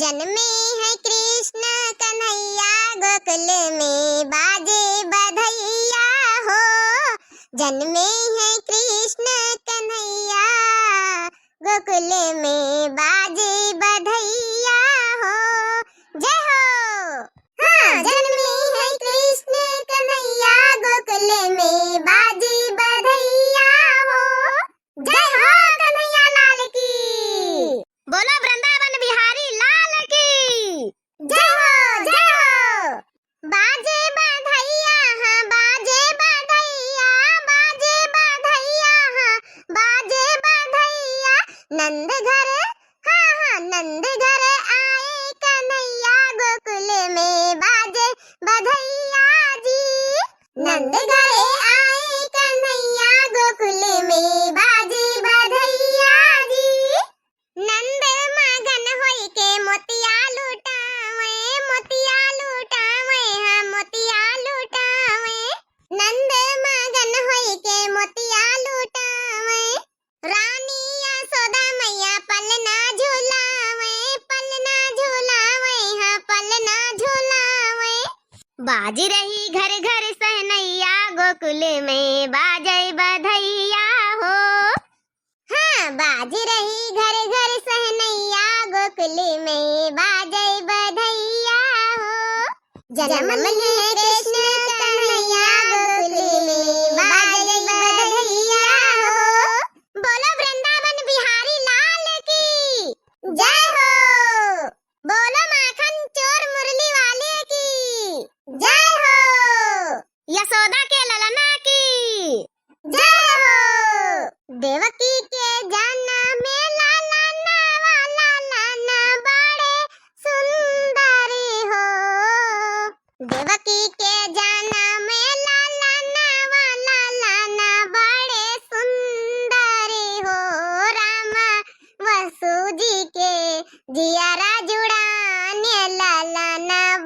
जन्मे है कृष्ण कन्हैया गोकुल में बाजे बधैया हो। जन्मे है कृष्ण कन्हैया गोकुल में बाजे बधैया हो। जय हो। हाँ, जन्मे है कृष्ण कन्हैया गोकुल में बाजे बधैया हो। जय हो कन्हैया लाल की। बोलो वृंदावन बिहारी लाल की। जय हो जय हो। बाजे बधैया हाँ बाजे बधैया, बाजे बधैया हाँ बाजे बधैया। नंद घर हाँ हाँ नंद घर आए कन्हैया गोकुल में बाजे बधैया जी। नंद घर आए कन्हैया गोकुल में बाजे बधैया जी। नंद मगन होई के मोतिया लुटावे, मोतिया लुटावे हाँ मोतिया लुटावे। नंद मगन होई के मोतिया लुटावे। रानी यशोदा मैया पलना झुलावे, पलना झुलावे हाँ पलना झुलावे। बाज रही घर घर सहनैया गोकुल में बाजे बधैया हो। हाँ, बाज रही घर घर सहनैया गोकुल में बाजे बधैया हो। जन्म ले कृष्ण कन्हैया गोकुल में बाजे बधैया हो। बोलो वृंदावन बिहारी लाल की। जय हो। बोलो माखन चोर मुरली वाले की। जय हो। यशोदा के ललना की। जय हो। देवकी के जन्म में लाला बड़े सुंदरी हो। देवकी के जन्म में लाला बड़े सुंदरी हो। राम वसु जी के जियारा जुड़ाने लाला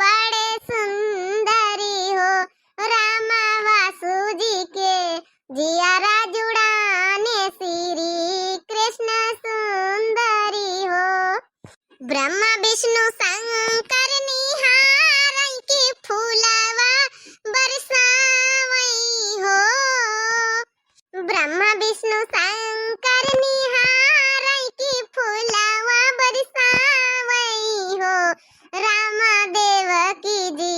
बड़े सुंदरी हो। राम वसु जी के जियारा जुड़ाने श्री कृष्ण सुंदरी हो। ब्रह्मा विष्णु शंकर निहारई की फूलवा बरसावई हो। ब्रह्मा विष्णु शंकर निहारई की फूलवा बरसावई हो। राम देवकी जी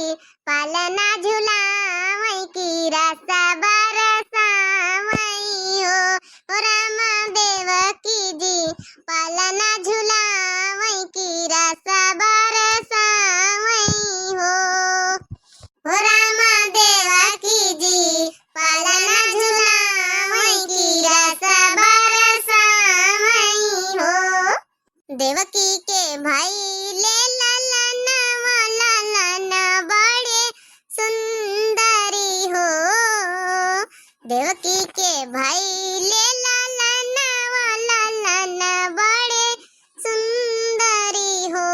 पालना झुलावई की रसा बरसावई हो। राम देवकी जी पालना झुलावई की रसा बरसावई हो। राम देवकी जी पालना झुलावई की रसा बरसावई हो। देवकी के भाई ले ललन बड़े सुंदरी हो। देवकी के भाई ले ललन बड़े सुंदरी हो।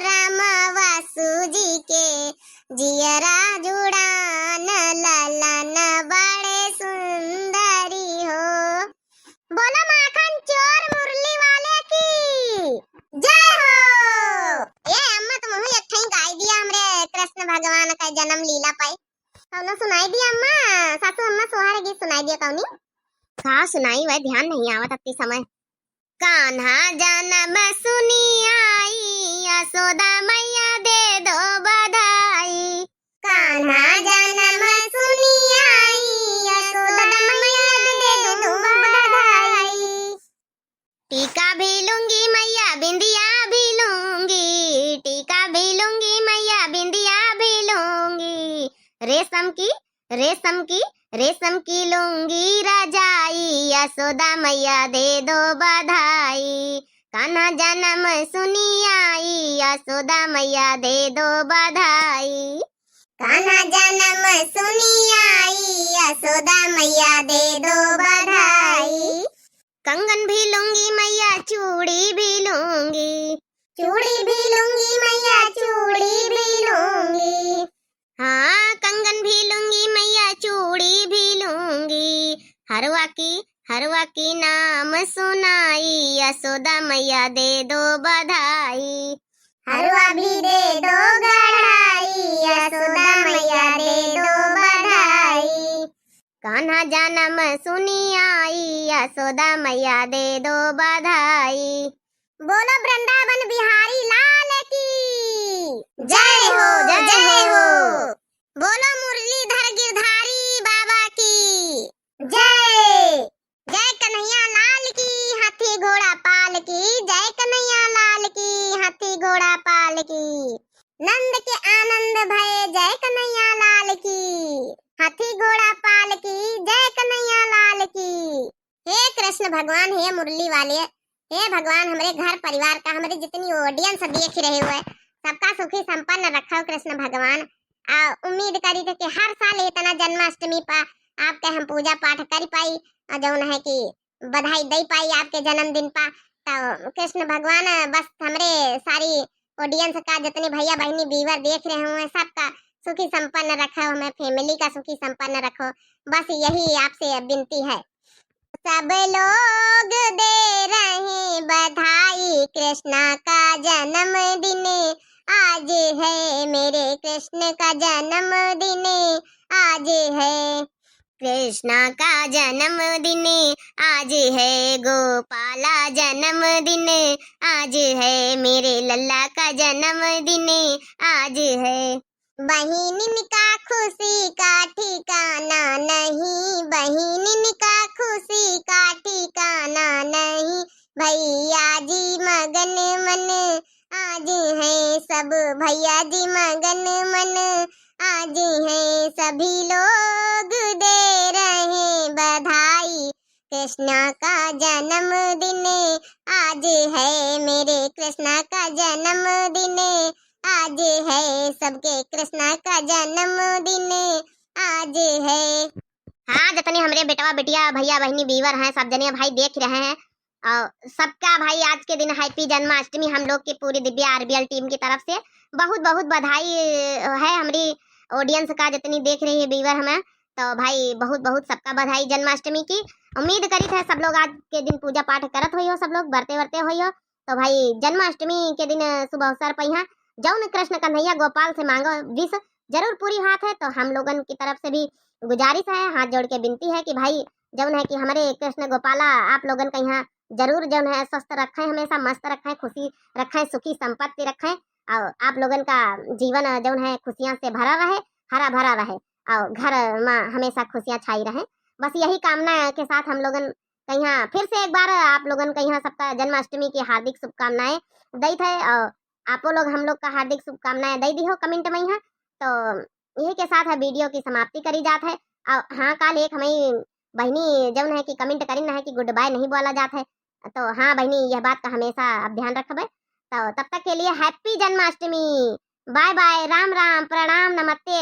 राम वासु जी के जियरा जुड़ान ललन बड़े सुंदरी हो। बोलो माखन चोर मुरली वाले की। जय हो। ये अम्मा तो मुझे एक गाय दिया हमरे कृष्ण भगवान का जन्म लीला पाई। कौनो सुनाई दिया अम्मा, सासू अम्मा सोहारे गीत सुनाई दिया कौनी। का सुनाई वह ध्यान नहीं आवत अति समय। कान्हा जन्म सुनी आई यशोदा मैया दे दो बधाई। कान्हा जन्म सुनी आई यशोदा मैया दे दो बधाई। टीका भी लूंगी मैया बिंदिया भी लूंगी, टीका भी लूंगी मैया बिंदिया भी लूंगी। रेशम की रेशम की रेशम की लूंगी रजाई यशोदा मैया दे दो बधाई। कान्हा जन्म सुनी आई यशोदा मैया दे दो बधाई। कान्हा जन्म सुनी आई यशोदा मैया दे दो बधाई। कंगन भी लूंगी मैया चूड़ी भी लूंगी, चूड़ी भी लूंगी मैया चूड़ी भी लूंगी। हाँ, कंगन भी लूंगी मैया चूड़ी भी लूंगी। हरवा की नाम सुनाई यशोदा मैया दे दो बधाई। हरवा भी दे दो गढ़ाई, यशोदा मैया दे दो बधाई। कान्हा जन्म सुनी आई, यशोदा मैया दे दो बधाई। बोलो वृंदावन बिहारी लाल की जय हो, जय हो। बोलो मुरलीधर गिरधारी बाबा की जय। जय कन्हैया लाल की, हाथी घोड़ा पाल की, जय कन्हैया लाल की, हाथी घोड़ा पाल की। नंद के आनंद भय, जय कन्हैया लाल की, हाथी घोड़ा पाल की, जय कन्हैया लाल की। हे कृष्ण भगवान, हे मुरली वाले, हे भगवान, हमारे घर परिवार का, हमारी जितनी ऑडियंस देख रहे हुए सबका सुखी संपन्न रखो कृष्ण भगवान। उम्मीद करी थे कि हर साल इतना जन्माष्टमी पर आपके हम पूजा पाठ कर पाई, जौन है कि बधाई दे पाई आपके जन्मदिन पर। तो कृष्ण भगवान बस हमरे सारी ऑडियंस का, जितने भैया बहनी व्यूअर देख रहे हुए सबका सुखी संपन्न रखो, हमें फैमिली का सुखी संपन्न रखो, बस यही आपसे विनती है। सब लोग दे रहे बधाई, कृष्णा का जन्मदिन आज है, मेरे कृष्ण का जन्मदिन आज है। कृष्णा का जन्मदिन आज है, गोपाला जन्मदिन आज है, मेरे लल्ला का जन्मदिन आज है। बहिन का खुशी का ठिकाना नहीं, बहिन का खुशी का ठिकाना नहीं, भैया जी मगन मन आज है सब, भैया जी मगन मन आज है। सभी लोग दे रहे बधाई, कृष्णा का जन्मदिन आज है, मेरे कृष्णा का जन्मदिन आज है, सबके कृष्णा का जन्मदिन आज है। हाँ, जितने हमारे बेटवा बेटिया भैया बहनी व्यूअर हैं सब जने भाई देख रहे हैं, और सबका भाई आज के दिन हैप्पी जन्माष्टमी हम लोग की पूरी दिव्या आरबीएल टीम की तरफ से बहुत बहुत बधाई है। हमारी ऑडियंस का जितनी देख रही है व्यूअर हमें, तो भाई बहुत बहुत सबका बधाई जन्माष्टमी की। उम्मीद करी थे सब लोग आज के दिन पूजा पाठ करत हो, सब लोग बरते बरते हो, तो भाई जन्माष्टमी के दिन सुबह अवसर पर जौन कृष्ण कन्हैया गोपाल से मांगो विश जरूर पूरी हाथ है। तो हम लोगन की तरफ से भी गुजारिश है, हाथ जोड़ के विनती है कि भाई जौन है कि हमारे कृष्ण गोपाला आप लोगन का यहाँ जरूर जौन है स्वस्थ रखें, हमेशा मस्त रखें, खुशी रखें, सुखी संपत्ति रखें, और आप लोगन का जीवन जौन है खुशियाँ से भरा रहे, हरा भरा रहे, और घर में हमेशा खुशियाँ छाई रहे। बस यही कामना के साथ हम लोगन कहीं फिर से एक बार आप लोगन का यहाँ सबका जन्माष्टमी की हार्दिक शुभकामनाएं दी थे, और आपो लोग हम लोग का हार्दिक शुभकामनाएं दे दी हो कमेंट में यहाँ। तो यही के साथ है वीडियो की समाप्ति करी जात है। और हाँ, काल एक हमें बहनी जौन है कि कमेंट करी ना है कि गुड बाय नहीं बोला जाता है, तो हाँ बहनी यह बात का हमेशा आप ध्यान रखबे। तो तब तक के लिए happy Janmashtami, bye bye, Ram Ram, प्रणाम, नमस्ते।